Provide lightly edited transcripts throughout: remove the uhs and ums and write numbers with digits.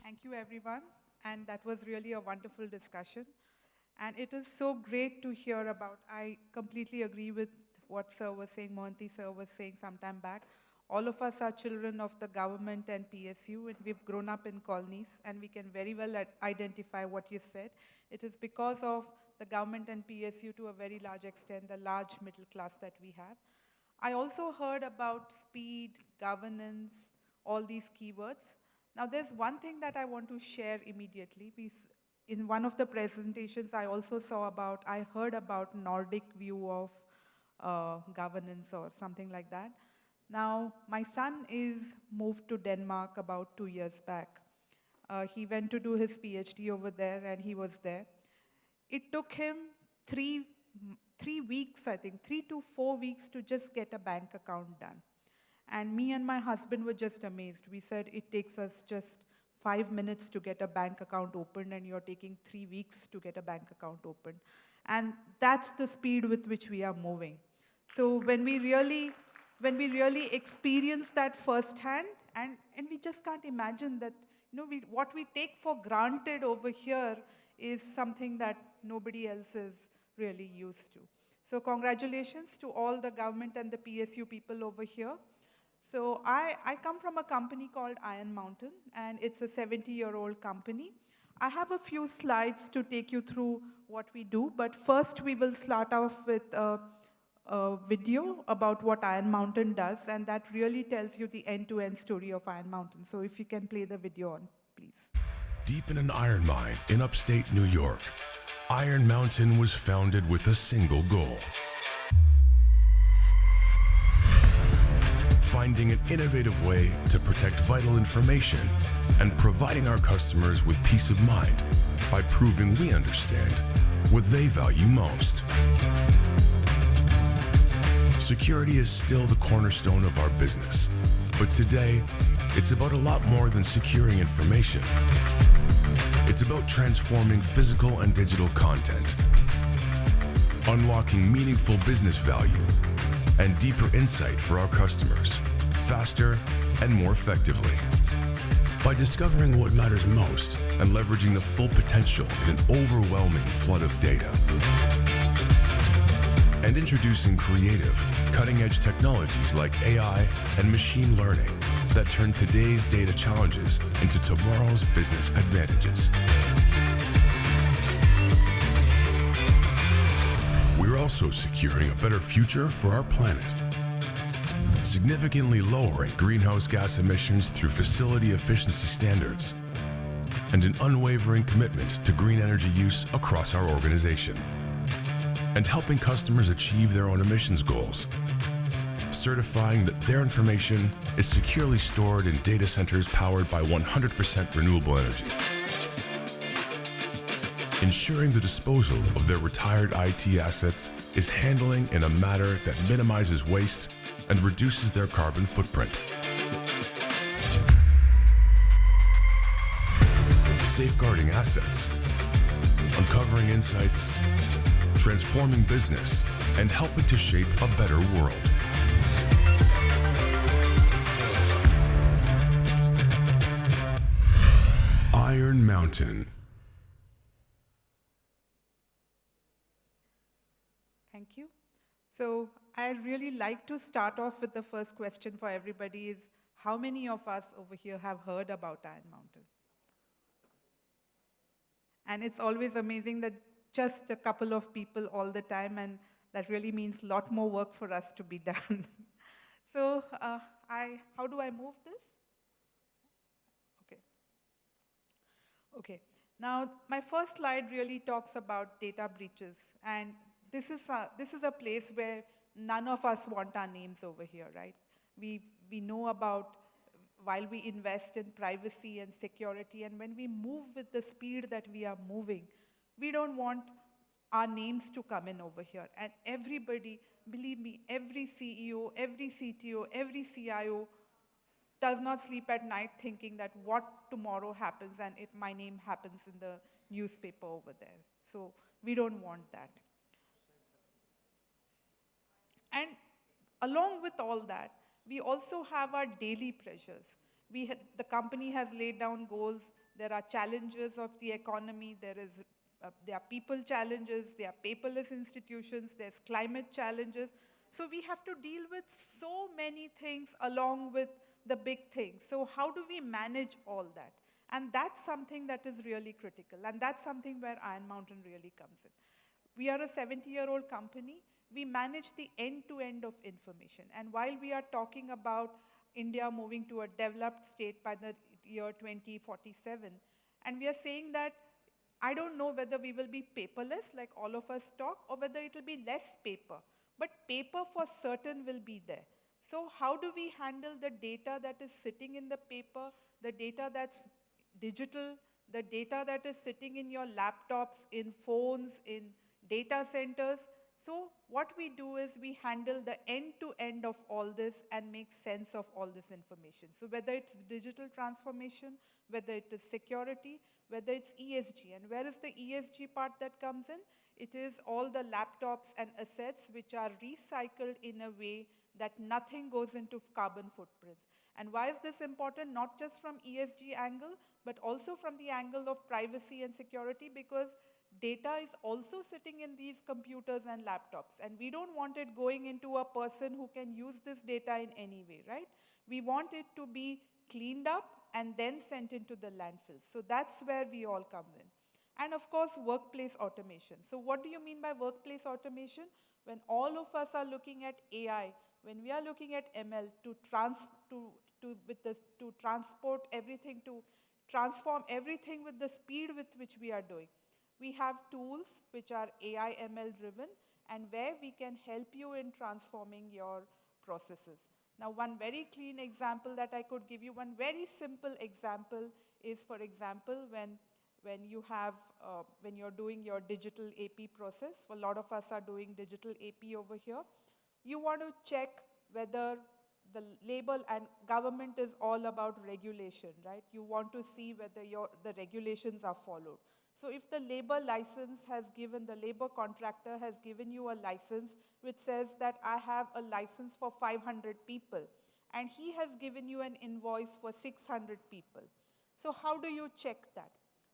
Thank you, everyone. And that was really a wonderful discussion. And it is so great to hear about. I completely agree with what Sir was saying, Mohanty Sir was saying some time back. All of us are children of the government and PSU, and we've grown up in colonies, and we can very well identify what you said. It is because of the government and PSU to a very large extent, the large middle class that we have. I also heard about speed, governance, all these keywords. Now, there's one thing that I want to share immediately. In one of the presentations, I heard about Nordic view of governance or something like that. Now, my son is moved to Denmark about 2 years back. He went to do his PhD over there, and he was there. It took him three, 3 weeks, I think, 3 to 4 weeks to just get a bank account done. And me and my husband were just amazed. We said, it takes us just 5 minutes to get a bank account opened, and you're taking 3 weeks to get a bank account opened. And that's the speed with which we are moving. So when we really experience that firsthand, and we just can't imagine that, what we take for granted over here is something that nobody else is really used to. So congratulations to all the government and the PSU people over here. So I come from a company called Iron Mountain, and it's a 70-year-old company. I have a few slides to take you through what we do, but first we will start off with a video about what Iron Mountain does, and that really tells you the end-to-end story of Iron Mountain. So if you can play the video on, please. Deep in an iron mine in upstate New York, Iron Mountain was founded with a single goal: finding an innovative way to protect vital information and providing our customers with peace of mind by proving we understand what they value most. Security is still the cornerstone of our business, but today, it's about a lot more than securing information. It's about transforming physical and digital content, unlocking meaningful business value, and deeper insight for our customers, faster and more effectively. By discovering what matters most and leveraging the full potential in an overwhelming flood of data. And introducing creative, cutting-edge technologies like AI and machine learning that turn today's data challenges into tomorrow's business advantages. We're also securing a better future for our planet, significantly lowering greenhouse gas emissions through facility efficiency standards, and an unwavering commitment to green energy use across our organization, and helping customers achieve their own emissions goals, certifying that their information is securely stored in data centers powered by 100% renewable energy, ensuring the disposal of their retired IT assets is handling in a manner that minimizes waste and reduces their carbon footprint, safeguarding assets, uncovering insights, transforming business, and helping to shape a better world. Iron Mountain. Thank you. So I'd really like to start off with the first question for everybody is, how many of us over here have heard about Iron Mountain? And it's always amazing that just a couple of people all the time, and that really means a lot more work for us to be done. So how do I move this? Okay. Now, my first slide really talks about data breaches, and this is a place where none of us want our names over here, right? We know about, while we invest in privacy and security, and when we move with the speed that we are moving, we don't want our names to come in over here. And everybody, believe me, every CEO, every CTO, every CIO does not sleep at night thinking that what tomorrow happens and if my name happens in the newspaper over there. So we don't want that. And along with all that, we also have our daily pressures. The company has laid down goals. There are challenges of the economy. There are people challenges. There are paperless institutions. There's climate challenges. So we have to deal with so many things along with the big things. So how do we manage all that? And that's something that is really critical. And that's something where Iron Mountain really comes in. We are a 70-year-old company. We manage the end-to-end of information. And while we are talking about India moving to a developed state by the year 2047, and we are saying that I don't know whether we will be paperless, like all of us talk, or whether it will be less paper. But paper for certain will be there. So how do we handle the data that is sitting in the paper, the data that's digital, the data that is sitting in your laptops, in phones, in data centers? So what we do is we handle the end-to-end of all this and make sense of all this information. So whether it's digital transformation, whether it is security, whether it's ESG. And where is the ESG part that comes in? It is all the laptops and assets which are recycled in a way that nothing goes into carbon footprints. And why is this important? Not just from ESG angle, but also from the angle of privacy and security, because data is also sitting in these computers and laptops. And we don't want it going into a person who can use this data in any way, right? We want it to be cleaned up and then sent into the landfill. So that's where we all come in. And of course, workplace automation. So what do you mean by workplace automation? When all of us are looking at AI, when we are looking at ML to transport everything, to transform everything with the speed with which we are doing, we have tools which are AI ML driven and where we can help you in transforming your processes. Now, one very clean example that I could give you, one very simple example is, for example, when you're doing your digital AP process. A lot of us are doing digital AP over here. You want to check whether the label, and government is all about regulation, right? You want to see whether the regulations are followed. So if the labor contractor has given you a license which says that I have a license for 500 people, and he has given you an invoice for 600 people. So how do you check that?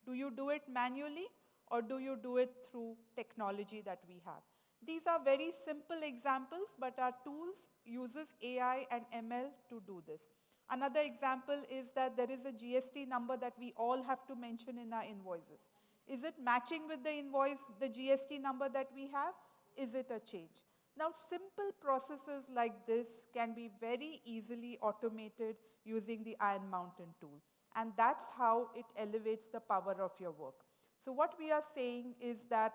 Do you do it manually, or do you do it through technology that we have? These are very simple examples, but our tools uses AI and ML to do this. Another example is that there is a GST number that we all have to mention in our invoices. Is it matching with the invoice, the GST number that we have? Is it a change? Now, simple processes like this can be very easily automated using the Iron Mountain tool. And that's how it elevates the power of your work. So what we are saying is that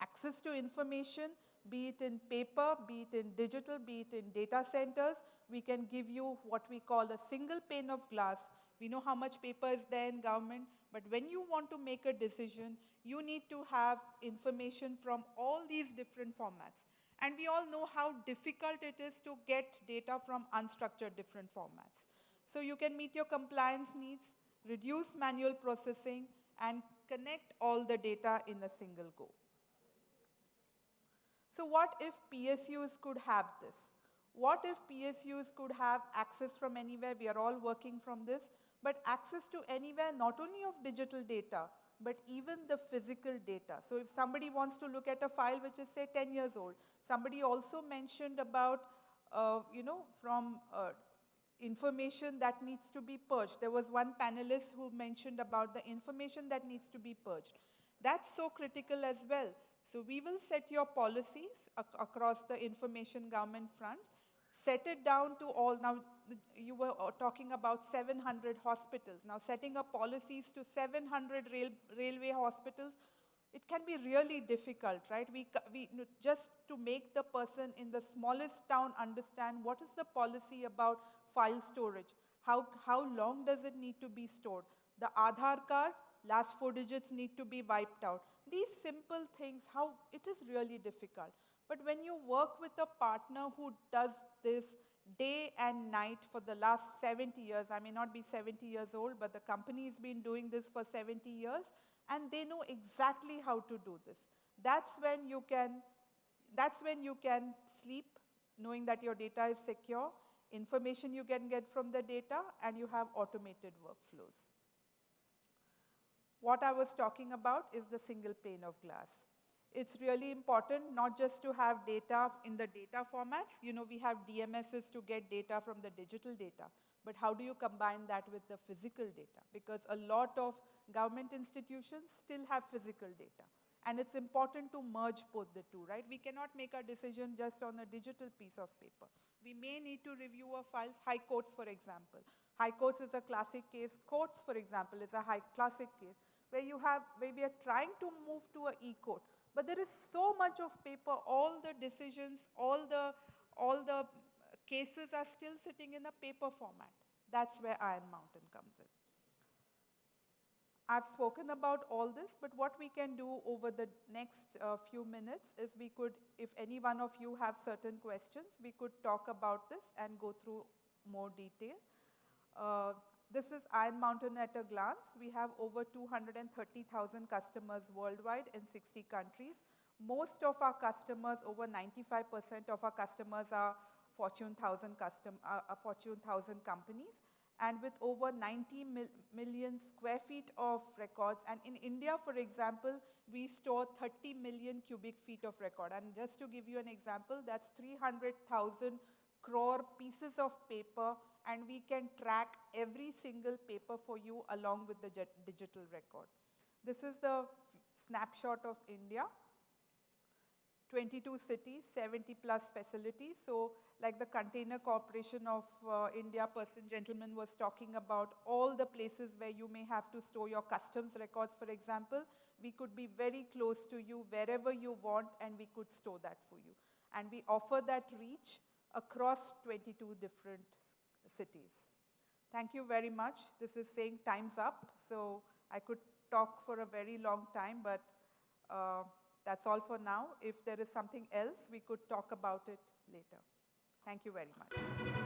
access to information, be it in paper, be it in digital, be it in data centers, we can give you what we call a single pane of glass. We know how much paper is there in government, but when you want to make a decision, you need to have information from all these different formats. And we all know how difficult it is to get data from unstructured different formats. So you can meet your compliance needs, reduce manual processing, and connect all the data in a single go. So what if PSUs could have this? What if PSUs could have access from anywhere? We are all working from this, but access to anywhere, not only of digital data, but even the physical data. So if somebody wants to look at a file which is, say, 10 years old, somebody also mentioned about, information that needs to be purged. There was one panelist who mentioned about the information that needs to be purged. That's so critical as well. So we will set your policies across the information government front, set it down to all. Now, you were talking about 700 hospitals. Now, setting up policies to 700 railway hospitals, it can be really difficult, right? Just to make the person in the smallest town understand what is the policy about file storage, how long does it need to be stored, the Aadhaar card, last 4 digits need to be wiped out. These simple things, how it is really difficult. But when you work with a partner who does this day and night for the last 70 years, I may not be 70 years old, but the company has been doing this for 70 years, and they know exactly how to do this. That's when you can sleep, knowing that your data is secure. information you can get from the data, and you have automated workflows. What I was talking about is the single pane of glass. It's really important not just to have data in the data formats. You know, we have DMSs to get data from the digital data, but how do you combine that with the physical data? Because a lot of government institutions still have physical data. And it's important to merge both the two, right? We cannot make a decision just on a digital piece of paper. We may need to review our files. High courts, for example. High courts is a classic case. Courts, for example, is a classic case where we are trying to move to an e-court. But there is so much of paper, all the decisions, all the cases are still sitting in a paper format. That's where Iron Mountain comes in. I've spoken about all this, but what we can do over the next few minutes is we could, if any one of you have certain questions, we could talk about this and go through more detail. This is Iron Mountain at a glance. We have over 230,000 customers worldwide in 60 countries. Most of our customers, over 95% of our customers are Fortune 1000 companies. And with over 90 million square feet of records. And in India, for example, we store 30 million cubic feet of record. And just to give you an example, that's 300,000 crore pieces of paper, and we can track every single paper for you along with the digital record. This is the snapshot of India. 22 cities, 70 plus facilities. So like the Container Corporation of India gentleman was talking about, all the places where you may have to store your customs records, for example, we could be very close to you wherever you want, and we could store that for you. And we offer that reach across 22 different cities. Thank you very much. This is saying time's up, so I could talk for a very long time, but that's all for now. If there is something else, we could talk about it later. Thank you very much.